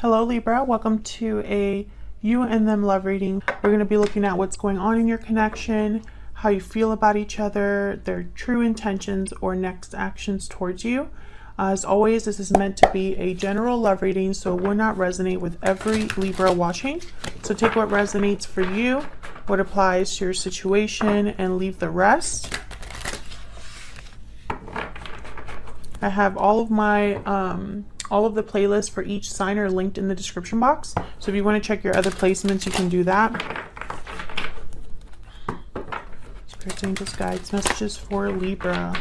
Hello Libra, welcome to a you and them love reading. We're going to be looking at what's going on in your connection, how you feel about each other, their true intentions or next actions towards you. As always, this is meant to be a general love reading, so it will not resonate with every Libra watching. So take what resonates for you, what applies to your situation, and leave the rest. I have all of the playlists for each sign are linked in the description box. So if you want to check your other placements, you can do that. Spirits, angels, guides, messages for Libra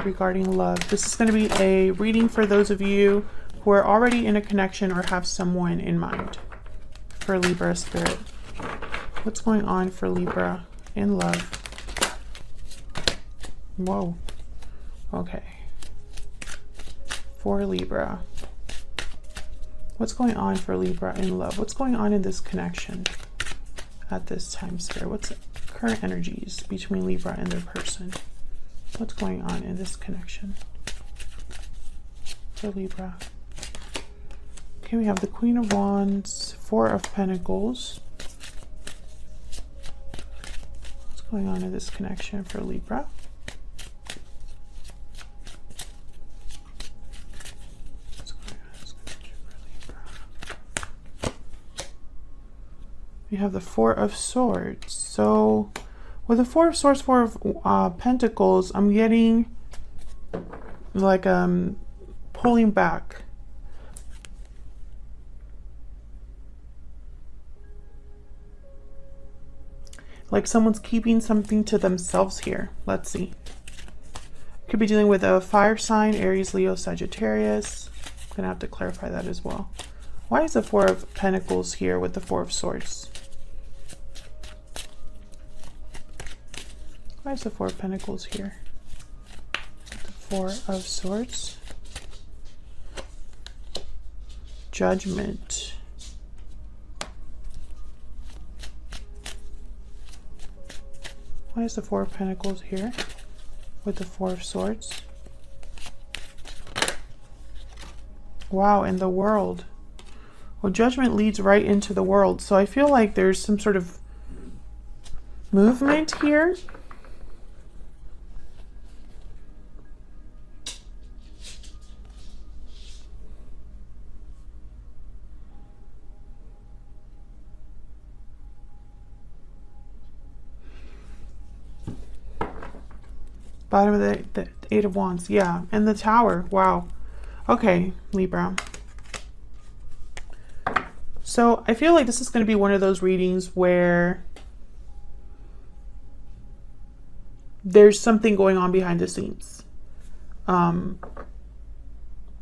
regarding love. This is going to be a reading for those of you who are already in a connection or have someone in mind. For Libra spirit, what's going on for Libra in love? Whoa. Okay. For Libra, what's going on for Libra in love? What's going on in this connection at this time, Spirit? What's current energies between Libra and their person? What's going on in this connection for Libra? Okay, we have the Queen of Wands, Four of Pentacles. What's going on in this connection for Libra? We have the Four of Swords. So with the Four of Swords, Four of Pentacles, I'm getting like pulling back. Like someone's keeping something to themselves here. Let's see. Could be dealing with a fire sign, Aries, Leo, Sagittarius. I'm gonna have to clarify that as well. Why is the Four of Pentacles here with the Four of Swords? Why is the Four of Pentacles here? The Four of Swords. Judgment. Why is the Four of Pentacles here with the Four of Swords? Wow, and the World. Well, Judgment leads right into the World. So I feel like there's some sort of movement here. Bottom of the Eight of Wands. Yeah, and the Tower. Wow. Okay, Libra. So I feel like this is going to be one of those readings where there's something going on behind the scenes. And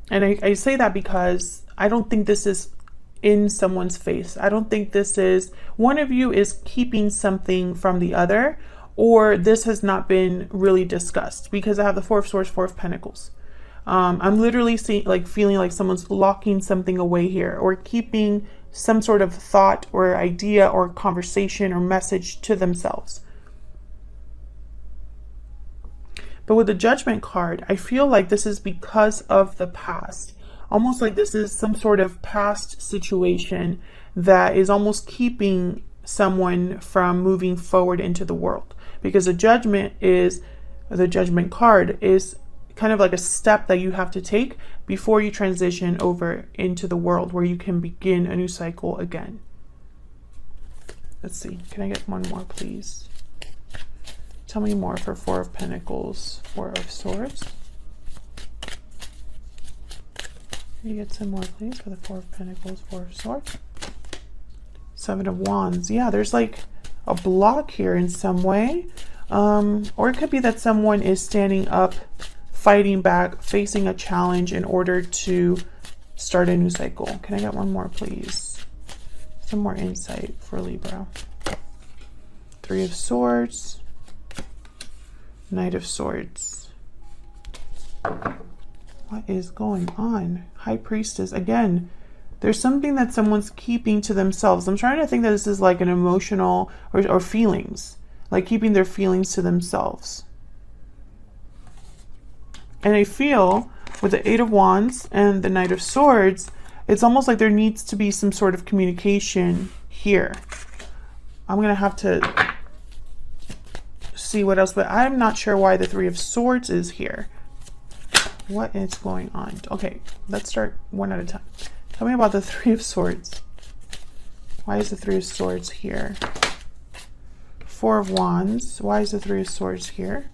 I say that because I don't think this is in someone's face. I don't think this is, one of you is keeping something from the other, or this has not been really discussed, because I have the Four of Swords, Four of Pentacles. I'm literally feeling like someone's locking something away here, or keeping some sort of thought or idea or conversation or message to themselves. But with the Judgment card, I feel like this is because of the past. Almost like this is some sort of past situation that is almost keeping someone from moving forward into the world. Because the Judgment card is kind of like a step that you have to take before you transition over into the world, where you can begin a new cycle again. Let's see. Can I get one more, please? Tell me more for Four of Pentacles, Four of Swords. Can you get some more, please, for the Four of Pentacles, Four of Swords? Seven of Wands. Yeah, there's like a block here in some way. Or it could be that someone is standing up, fighting back, facing a challenge in order to start a new cycle. Can I get one more, please? Some more insight for Libra. Three of Swords. Knight of Swords. What is going on? High Priestess. Again, there's something that someone's keeping to themselves. I'm trying to think that this is like an emotional or feelings. Like keeping their feelings to themselves. And I feel with the Eight of Wands and the Knight of Swords, It's almost like there needs to be some sort of communication here. I'm going to have to see what else, but I'm not sure why the Three of Swords is here. What is going on? Okay, let's start one at a time. Tell me about the Three of Swords. Why is the Three of Swords here? Four of Wands. Why is the Three of Swords here?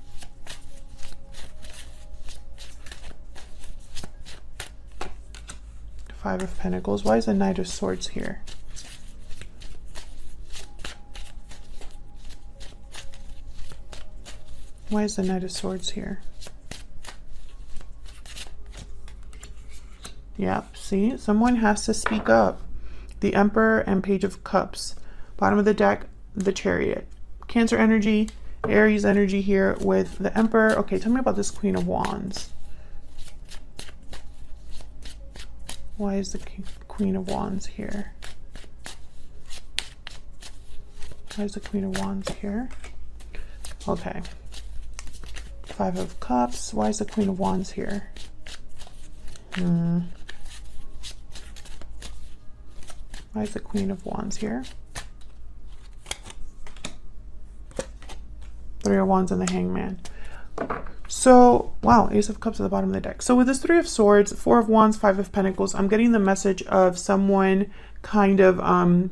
Five of Pentacles. Why is the Knight of Swords here? Why is the Knight of Swords here? Yep, see, someone has to speak up. The Emperor and Page of Cups. Bottom of the deck, the Chariot. Cancer energy, Aries energy here with the Emperor. Okay, tell me about this Queen of Wands. Why is the Queen of Wands here? Why is the Queen of Wands here? Okay. Five of Cups. Why is the Queen of Wands here? Why is the Queen of Wands here? Three of Wands and the Hangman. So, wow, Ace of Cups at the bottom of the deck. So with this Three of Swords, Four of Wands, Five of Pentacles, I'm getting the message of someone kind of on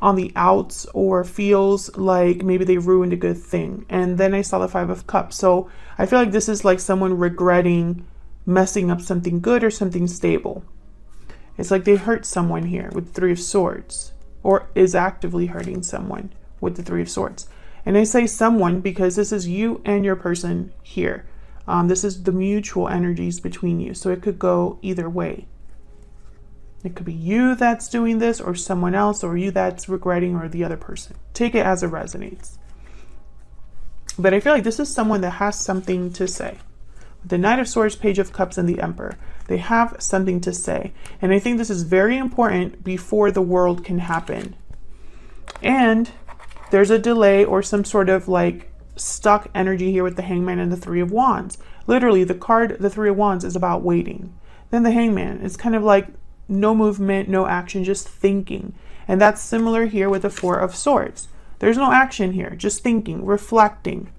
the outs, or feels like maybe they ruined a good thing. And then I saw the Five of Cups. So I feel like this is like someone regretting messing up something good or something stable. It's like they hurt someone here with the Three of Swords, or is actively hurting someone with the Three of Swords. And I say someone because this is you and your person here. This is the mutual energies between you. So it could go either way. It could be you that's doing this, or someone else, or you that's regretting, or the other person. Take it as it resonates. But I feel like this is someone that has something to say. The Knight of Swords, Page of Cups, and the Emperor. They have something to say. And I think this is very important before the world can happen. And there's a delay or some sort of like stuck energy here with the Hangman and the Three of Wands. Literally, the card, the Three of Wands, is about waiting. Then the Hangman is kind of like no movement, no action, just thinking. And that's similar here with the Four of Swords. There's no action here, just thinking, reflecting.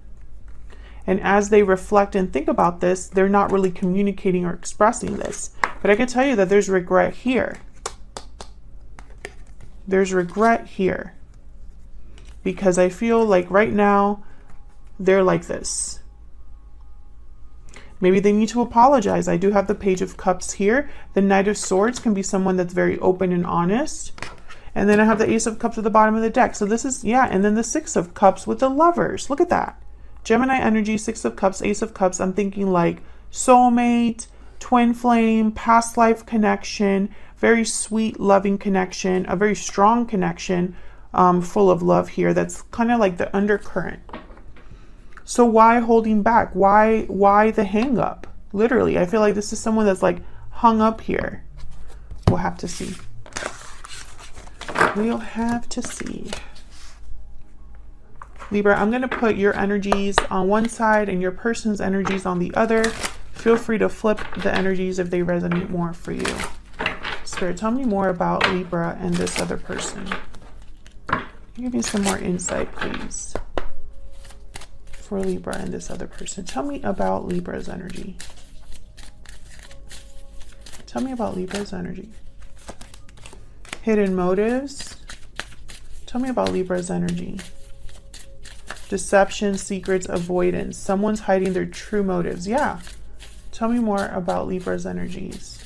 And as they reflect and think about this, they're not really communicating or expressing this. But I can tell you that there's regret here. There's regret here. Because I feel like right now, they're like this. Maybe they need to apologize. I do have the Page of Cups here. The Knight of Swords can be someone that's very open and honest. And then I have the Ace of Cups at the bottom of the deck. So this is, yeah, and then the Six of Cups with the Lovers. Look at that. Gemini energy, Six of Cups, Ace of Cups. I'm thinking like soulmate, twin flame, past life connection, very sweet, loving connection, a very strong connection, full of love here. That's kind of like the undercurrent. So why holding back? Why the hang up? Literally, I feel like this is someone that's like hung up here. We'll have to see. We'll have to see. Libra, I'm going to put your energies on one side and your person's energies on the other. Feel free to flip the energies if they resonate more for you. Spirit, tell me more about Libra and this other person. Give me some more insight, please, for Libra and this other person. Tell me about Libra's energy. Tell me about Libra's energy. Hidden motives. Tell me about Libra's energy. Deception, secrets, avoidance. Someone's hiding their true motives. Yeah. Tell me more about Libra's energies.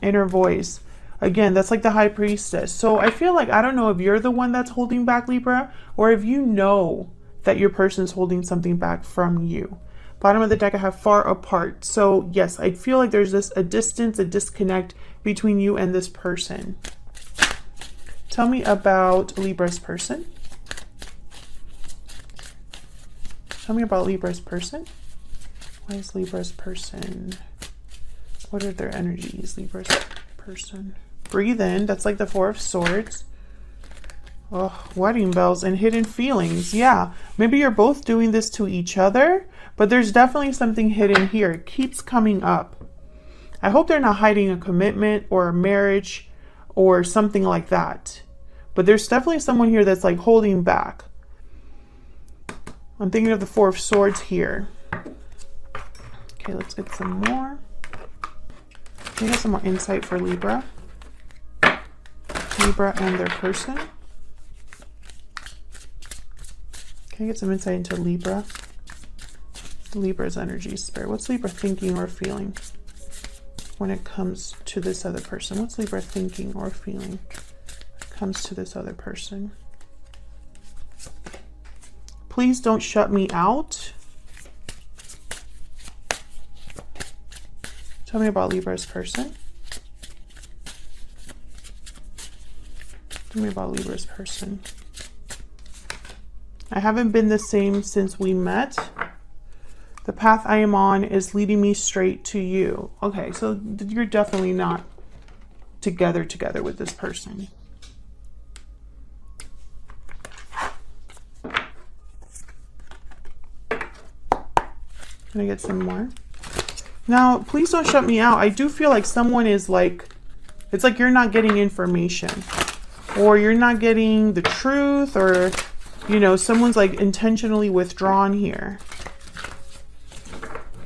Inner voice. Again, that's like the High Priestess. So I feel like, I don't know if you're the one that's holding back, Libra, or if you know that your person's holding something back from you. Bottom of the deck, I have far apart. So yes, I feel like there's a distance, a disconnect between you and this person. Tell me about Libra's person. Tell me about Libra's person. Why is Libra's person? What are their energies? Libra's person. Breathe in. That's like the Four of Swords. Oh, wedding bells and hidden feelings. Yeah, maybe you're both doing this to each other, but there's definitely something hidden here. It keeps coming up. I hope they're not hiding a commitment or a marriage or something like that. But there's definitely someone here that's like holding back. I'm thinking of the Four of Swords here. Okay, let's get some more. Can we get some more insight for Libra? Libra and their person. Can I get some insight into Libra? Libra's energy, spirit. What's Libra thinking or feeling when it comes to this other person? What's Libra thinking or feeling when it comes to this other person? Please don't shut me out. Tell me about Libra's person. Tell me about Libra's person. I haven't been the same since we met. The path I am on is leading me straight to you. Okay, so you're definitely not together with this person. Can I get some more? Now, please don't shut me out. I do feel like someone is like, it's like you're not getting information, or you're not getting the truth, or, you know, someone's like intentionally withdrawn here.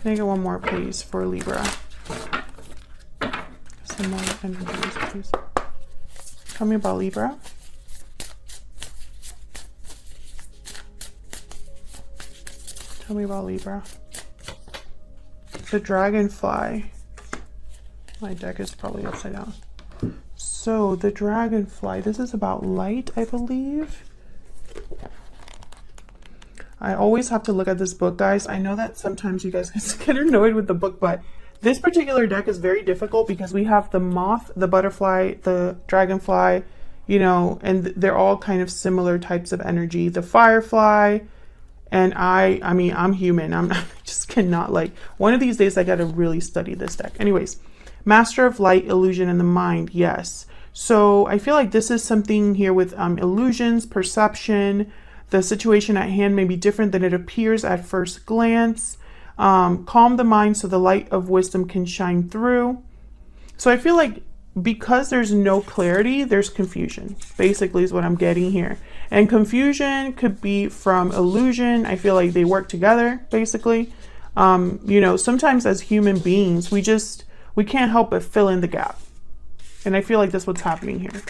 Can I get one more, please, for Libra? Some more energies, please. Tell me about Libra. Tell me about Libra. The dragonfly. My deck is probably upside down. So the dragonfly, this is about light, I believe. I always have to look at this book, guys. I know that sometimes you guys get annoyed with the book, but this particular deck is very difficult because we have the moth, the butterfly, the dragonfly, you know, and they're all kind of similar types of energy. The firefly, and I mean, I'm human. I just cannot, like, one of these days I got to really study this deck. Anyways, Master of Light, Illusion, and the Mind. Yes. So I feel like this is something here with illusions, perception. The situation at hand may be different than it appears at first glance. Calm the mind so the light of wisdom can shine through. So I feel like because there's no clarity, there's confusion, basically is what I'm getting here. And confusion could be from illusion. I feel like they work together, basically. You know, sometimes as human beings, we can't help but fill in the gap. And I feel like that's what's happening here.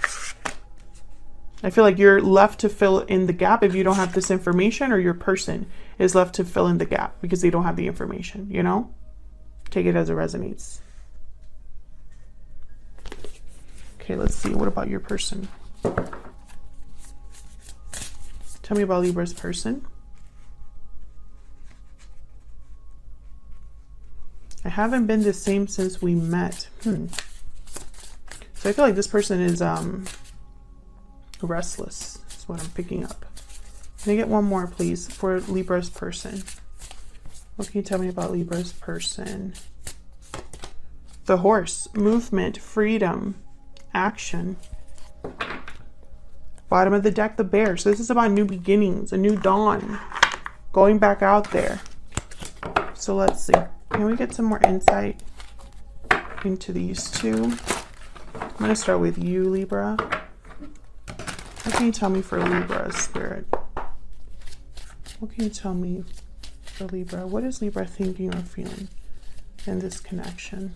I feel like you're left to fill in the gap if you don't have this information, or your person is left to fill in the gap because they don't have the information, you know? Take it as it resonates. Okay, let's see. What about your person? Tell me about Libra's person. I haven't been the same since we met. So I feel like this person is restless. That's what I'm picking up. Can I get one more, please, for Libra's person? What can you tell me about Libra's person? The horse, movement, freedom, action. Bottom of the deck, the bear. So this is about new beginnings, a new dawn, going back out there. So let's see. Can we get some more insight into these two? I'm going to start with you, Libra. What can you tell me for Libra, Spirit? What can you tell me for Libra? What is Libra thinking or feeling in this connection?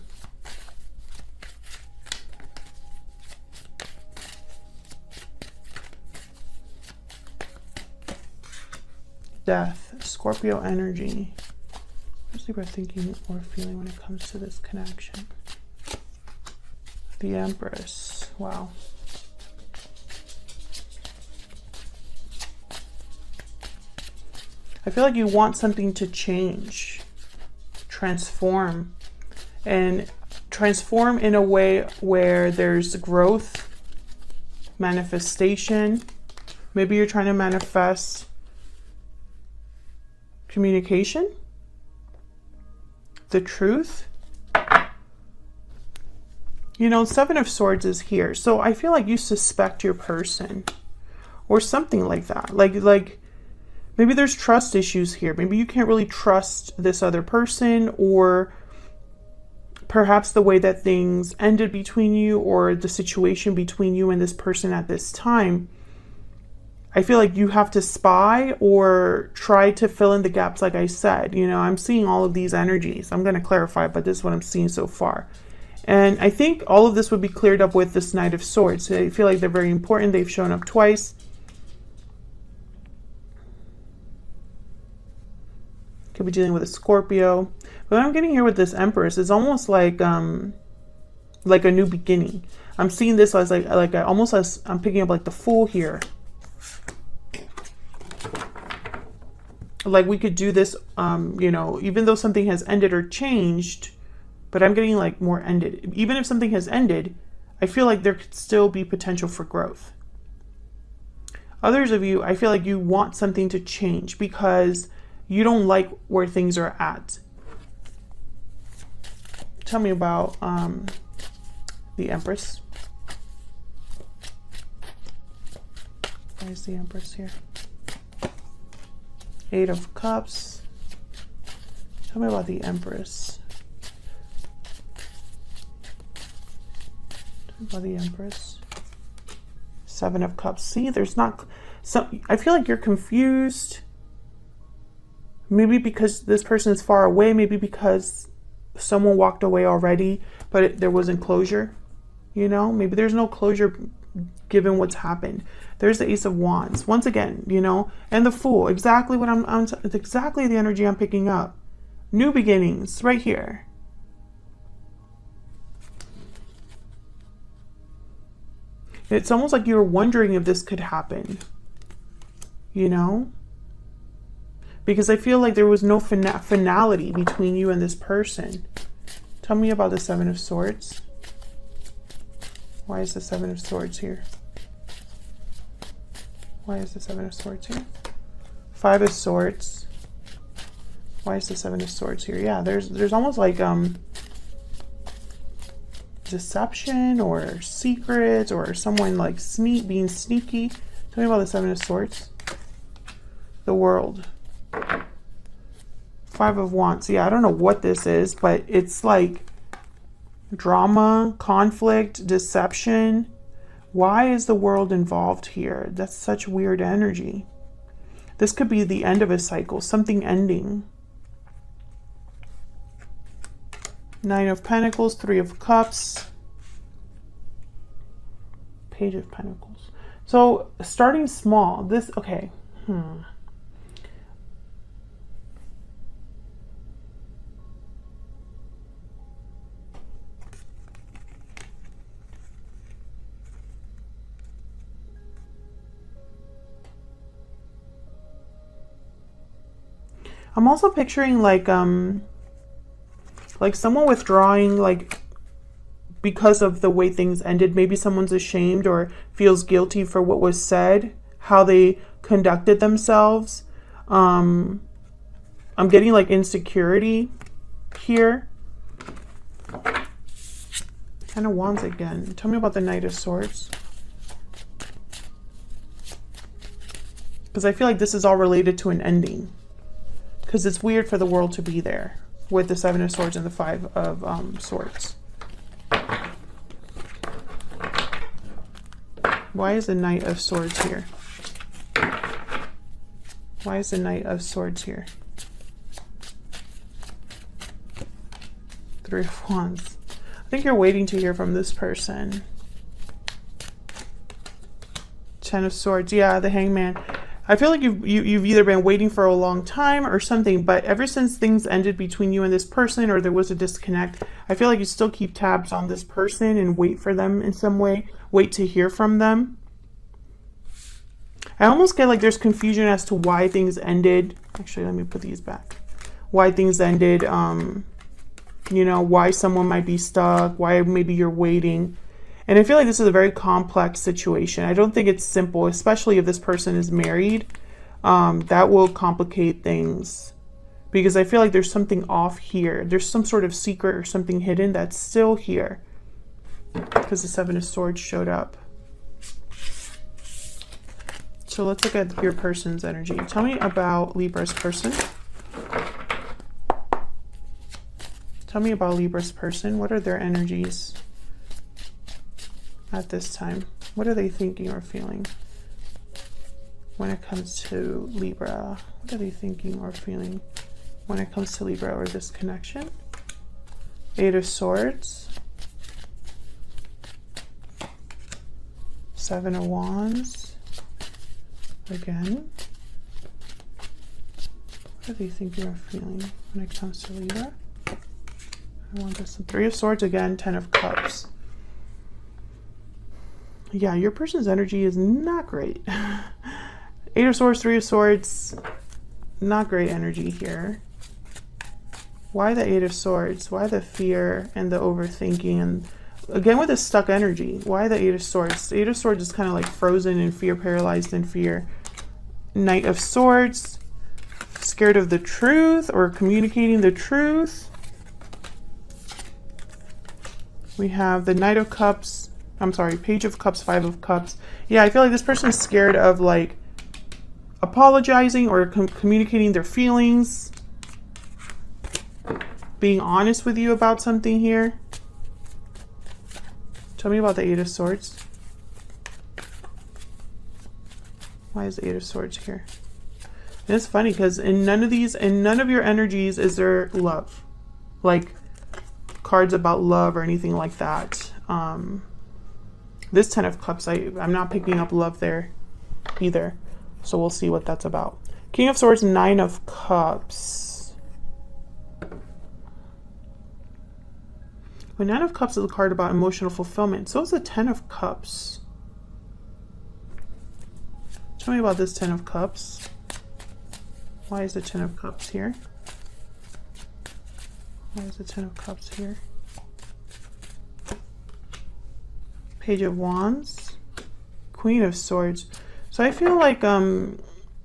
Death, Scorpio energy. What's Libra thinking or feeling when it comes to this connection? The Empress. Wow. I feel like you want something to change, transform, and transform in a way where there's growth, manifestation. Maybe you're trying to manifest communication, the truth. You know, Seven of Swords is here. So I feel like you suspect your person or something like that. Like maybe there's trust issues here. Maybe you can't really trust this other person, or perhaps the way that things ended between you, or the situation between you and this person at this time, I feel like you have to spy or try to fill in the gaps. Like I said, you know, I'm seeing all of these energies. I'm going to clarify, but this is what I'm seeing so far. And I think all of this would be cleared up with this Knight of Swords. I feel like they're very important. They've shown up twice. Could be dealing with a Scorpio. But what I'm getting here with this Empress is almost like a new beginning. I'm seeing this as almost as I'm picking up like the Fool here. Like we could do this, you know, even though something has ended or changed, but I'm getting like more ended. Even if something has ended, I feel like there could still be potential for growth. Others of you, I feel like you want something to change because you don't like where things are at. Tell me about the Empress. Why is the Empress here? Eight of Cups. Tell me about the Empress. Tell me about the Empress. Seven of Cups. See, there's not some. I feel like you're confused. Maybe because this person is far away. Maybe because someone walked away already, but there wasn't closure. You know, maybe there's no closure given what's happened. There's the Ace of Wands once again, you know, and the Fool. Exactly what it's exactly the energy I'm picking up. New beginnings right here. It's almost like you were wondering if this could happen, you know, because I feel like there was no finality between you and this person. Tell me about the Seven of Swords. Why is the Seven of Swords here? Why is the Seven of Swords here? Five of Swords. Why is the Seven of Swords here? Yeah, there's almost like deception or secrets or someone like being sneaky. Tell me about the Seven of Swords. The World. Five of Wands. Yeah, I don't know what this is, but it's like drama, conflict, deception. Why is the World involved here? That's such weird energy. This could be the end of a cycle, something ending. Nine of Pentacles, Three of Cups, Page of Pentacles. So starting small, this, okay. I'm also picturing like someone withdrawing, like because of the way things ended. Maybe someone's ashamed or feels guilty for what was said, how they conducted themselves. I'm getting like insecurity here. Ten of Wands again. Tell me about the Knight of Swords. Because I feel like this is all related to an ending. Because it's weird for the World to be there with the Seven of Swords and the Five of Swords. Why is the Knight of Swords here? Why is the Knight of Swords here? Three of Wands. I think you're waiting to hear from this person. Ten of Swords. Yeah, the Hangman. I feel like you've either been waiting for a long time or something, but ever since things ended between you and this person, or there was a disconnect, I feel like you still keep tabs on this person and wait for them in some way, wait to hear from them. I almost get like there's confusion as to why things ended. Actually, let me put these back. Why things ended, you know, why someone might be stuck, why maybe you're waiting. And I feel like this is a very complex situation. I don't think it's simple, especially if this person is married. That will complicate things because I feel like there's something off here. There's some sort of secret or something hidden that's still here because the Seven of Swords showed up. So let's look at your person's energy. Tell me about Libra's person. Tell me about Libra's person. What are their energies at this time? What are they thinking or feeling when it comes to Libra? What are they thinking or feeling when it comes to Libra or this connection? Eight of Swords. Seven of Wands. Again. What are they thinking or feeling when it comes to Libra? I want this. Three of Swords again. 10 of Cups. Yeah, your person's energy is not great. Eight of Swords, Three of Swords. Not great energy here. Why the Eight of Swords? Why the fear and the overthinking? And again with the stuck energy. Why the Eight of Swords? The Eight of Swords is kind of like frozen in fear, paralyzed in fear. Knight of Swords. Scared of the truth or communicating the truth. We have the Knight of Cups. I'm sorry, Page of Cups, Five of Cups. Yeah, I feel like this person's scared of like apologizing or communicating their feelings. Being honest with you about something here. Tell me about the Eight of Swords. Why is the Eight of Swords here? And it's funny because in none of your energies is there love. Like cards about love or anything like that. This 10 of Cups, I'm not picking up love there either. So we'll see what that's about. King of Swords, Nine of Cups. The Nine of Cups is a card about emotional fulfillment. So is the 10 of Cups. Tell me about this 10 of Cups. Why is the 10 of Cups here? Why is the 10 of Cups here? Page of Wands. Queen of Swords. So I feel like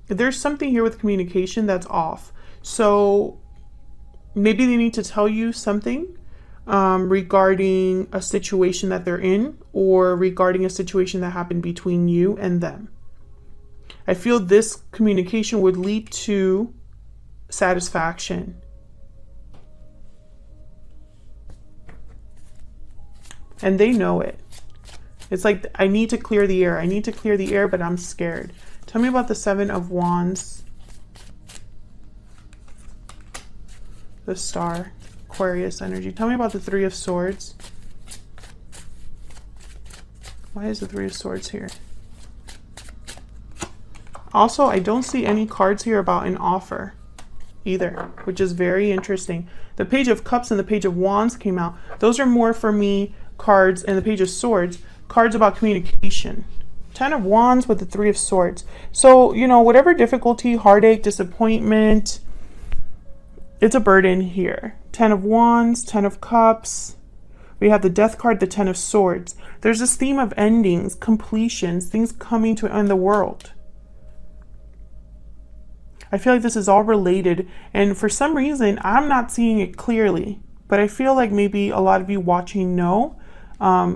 there's something here with communication that's off. So maybe they need to tell you something regarding a situation that they're in or regarding a situation that happened between you and them. I feel this communication would lead to satisfaction. And they know it. It's like, I need to clear the air. I need to clear the air, but I'm scared. Tell me about the Seven of Wands. The Star. Aquarius energy. Tell me about the Three of Swords. Why is the Three of Swords here? Also, I don't see any cards here about an offer either, which is very interesting. The Page of Cups and the Page of Wands came out. Those are more for me cards, and the Page of Swords, cards about communication. 10 of Wands with the Three of Swords. So, you know, whatever difficulty, heartache, disappointment, it's a burden here. 10 of Wands, 10 of Cups. We have the Death card, the 10 of Swords. There's this theme of endings, completions, things coming to end the world. I feel like this is all related, and for some reason, I'm not seeing it clearly, but I feel like maybe a lot of you watching know.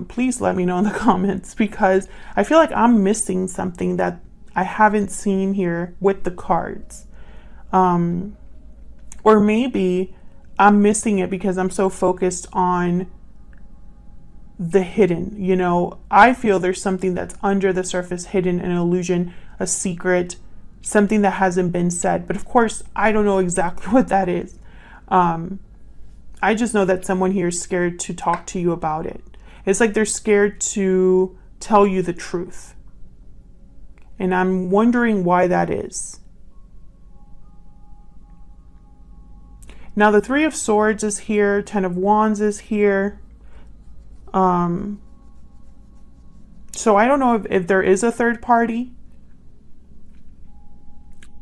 Please let me know in the comments, because I feel like I'm missing something that I haven't seen here with the cards. Or maybe I'm missing it because I'm so focused on the hidden. You know, I feel there's something that's under the surface, hidden, an illusion, a secret, something that hasn't been said. But of course, I don't know exactly what that is. I just know that someone here is scared to talk to you about it. It's like they're scared to tell you the truth. And I'm wondering why that is. Now the Three of Swords is here. 10 of Wands is here. So I don't know if there is a third party.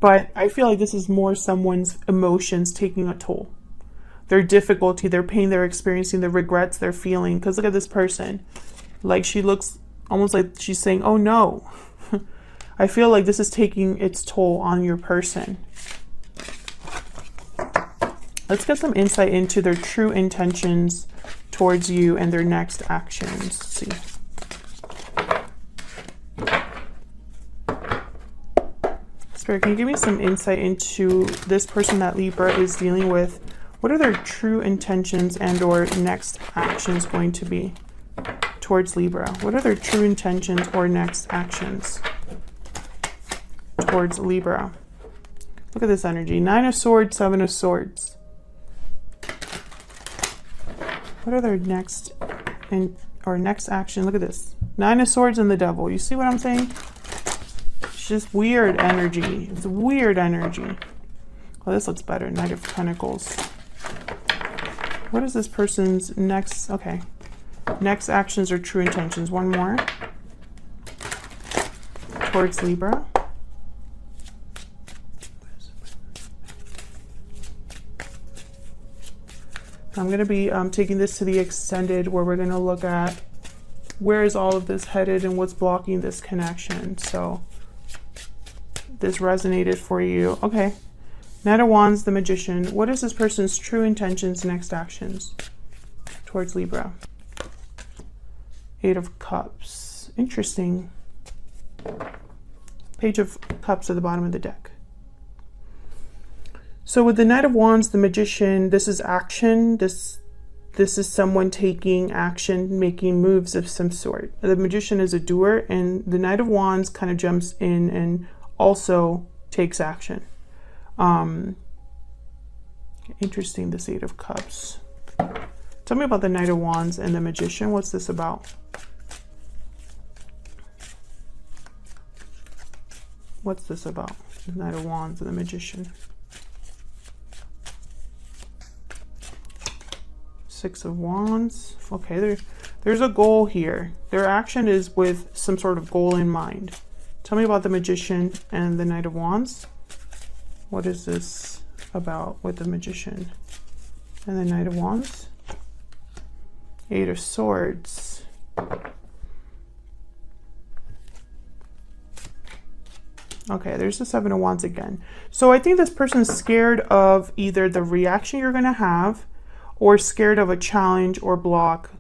But I feel like this is more someone's emotions taking a toll. Their difficulty, their pain they're experiencing, the regrets they're feeling. Because look at this person. Like, she looks almost like she's saying, oh no. I feel like this is taking its toll on your person. Let's get some insight into their true intentions towards you and their next actions. Let's see. Spirit, can you give me some insight into this person that Libra is dealing with? What are their true intentions and or next actions going to be towards Libra? What are their true intentions or next actions towards Libra? Look at this energy. 9 of Swords, 7 of Swords. What are their next next action? Look at this. 9 of Swords and the Devil. You see what I'm saying? It's just weird energy. It's weird energy. Oh, this looks better. Knight of Pentacles. What is this person's next? Okay. Next actions or true intentions. One more. Towards Libra. I'm going to be taking this to the extended, where we're going to look at where is all of this headed and what's blocking this connection. So this resonated for you. Okay. Knight of Wands, the Magician. What is this person's true intentions, next actions towards Libra? 8 of Cups. Interesting. Page of Cups at the bottom of the deck. So with the Knight of Wands, the Magician, this is action. This is someone taking action, making moves of some sort. The Magician is a doer, and the Knight of Wands kind of jumps in and also takes action. Interesting, this 8 of Cups. Tell me about the Knight of Wands and the Magician. What's this about? What's this about? The Knight of Wands and the Magician. 6 of Wands. Okay, there's a goal here. Their action is with some sort of goal in mind. Tell me about the Magician and the Knight of Wands. What is this about with the Magician and the Knight of Wands? 8 of Swords. Okay, there's the 7 of Wands again. So I think this person's scared of either the reaction you're going to have, or scared of a challenge or block,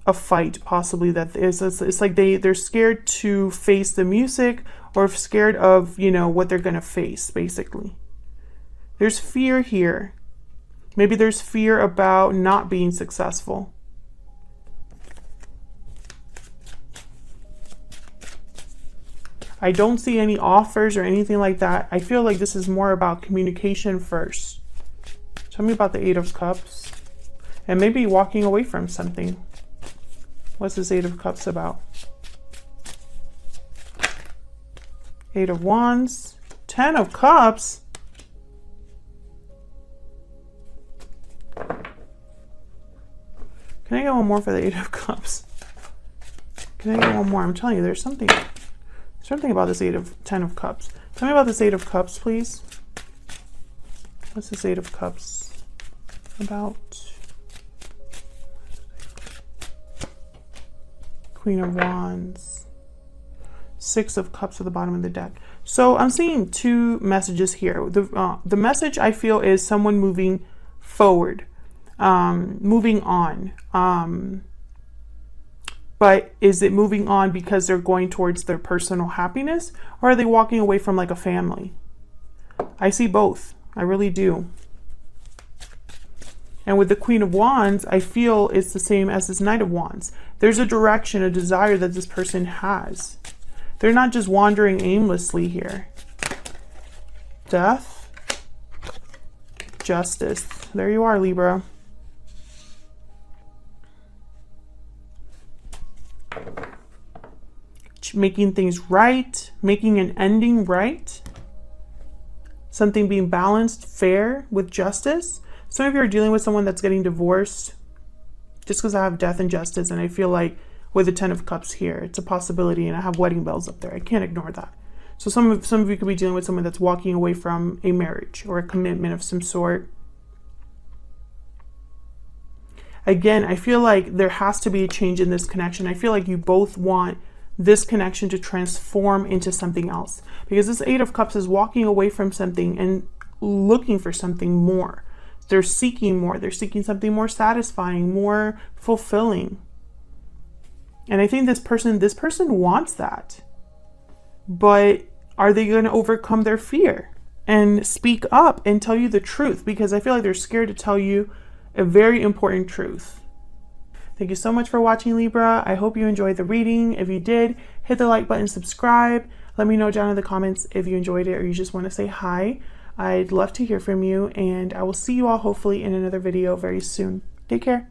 a fight possibly that is. It's like they're scared to face the music, or scared of, you know, what they're going to face, basically. There's fear here. Maybe there's fear about not being successful. I don't see any offers or anything like that. I feel like this is more about communication first. Tell me about the 8 of Cups. And maybe walking away from something. What's this 8 of Cups about? 8 of Wands. 10 of Cups. Can I get one more for the 8 of Cups? Can I get one more? I'm telling you, there's something about this 10 of Cups. Tell me about this 8 of Cups, please. What's this 8 of Cups about? Queen of Wands. 6 of Cups at the bottom of the deck. So I'm seeing two messages here. The message I feel is someone moving forward, moving on. But is it moving on because they're going towards their personal happiness, or are they walking away from like a family? I see both. I really do. And with the Queen of Wands, I feel it's the same as this Knight of Wands. There's a direction, a desire that this person has. They're not just wandering aimlessly here. Death. Justice. There you are, Libra. Making things right. Making an ending right. Something being balanced, fair, with justice. Some of you are dealing with someone that's getting divorced. Just because I have death and justice, and I feel like with the 10 of Cups here, it's a possibility, and I have wedding bells up there. I can't ignore that. So some of you could be dealing with someone that's walking away from a marriage or a commitment of some sort. Again, I feel like there has to be a change in this connection. I feel like you both want this connection to transform into something else, because this 8 of Cups is walking away from something and looking for something more. They're seeking more. They're seeking something more satisfying, more fulfilling. And I think this person wants that. But are they going to overcome their fear? and speak up and tell you the truth, because I feel like they're scared to tell you a very important truth. Thank you so much for watching, Libra. I hope you enjoyed the reading. If you did, hit the like button, subscribe. Let me know down in the comments if you enjoyed it or you just want to say hi. I'd love to hear from you, and I will see you all hopefully in another video very soon. Take care.